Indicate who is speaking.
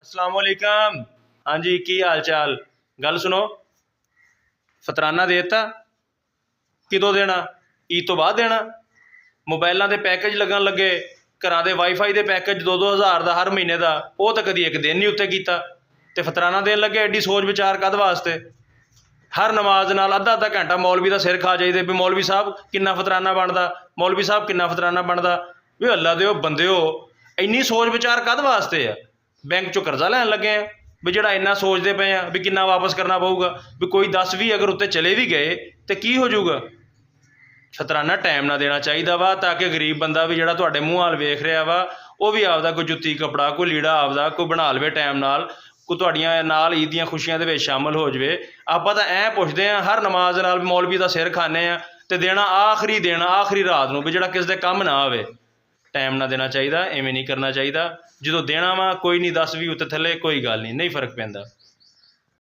Speaker 1: अस्सलाम वालेकुम। हाँ जी, की हाल चाल? गल सुनो, फतराना देता किदों देना? ईद तो बाद देना। मोबाइलों के पैकेज लगन लगे, घर के वाईफाई के पैकेज 2-2 हज़ार का हर महीने का, वो तो कभी एक दिन नहीं उत्ते किया, तो फतराना देन लगे। एड्डी सोच विचार कद वास्ते? हर नमाज नाल अद्धा अद्धा घंटा मौलवी का सिर खा जाइए भी मौलवी साहब किन्ना फतराना बनता, मौलवी साहब किन्ना फतराना बनता। भी अल्लाह दे बंदे हो, इन्नी सोच विचार कद वास्ते है? बैंक चो कर्जा लैन लगे हैं भी जो इन्ना सोचते पे हैं भी किन्ना वापस करना पऊगा, भी कोई 10 भी अगर उत्ते चले भी गए तो की हो जाऊगा? फतराना टाइम ना देना चाहिए वा, ताकि गरीब बंदा भी जो तुहाडे मूँह हाल वेख रहा वा वो भी आपदा कोई जुत्ती कपड़ा कोई लीड़ा आपदा कोई बना लवे टाइम नाल, कोई तुहाडियां नाल ईद दियां खुशियां दे विच शामिल हो जाए। आपां तां ऐ पुछदे हैं हर नमाज नाल मौलवी दा सिर खाने आ ते देना आखिरी रात नूं भी जिहड़ा किसी दे कम ना आवे। टाइम ना देना चाहिए, इवें नहीं करना चाहिए। जो देना वा कोई नहीं 10-20 उत्ते थले कोई गल नहीं फर्क पैंदा।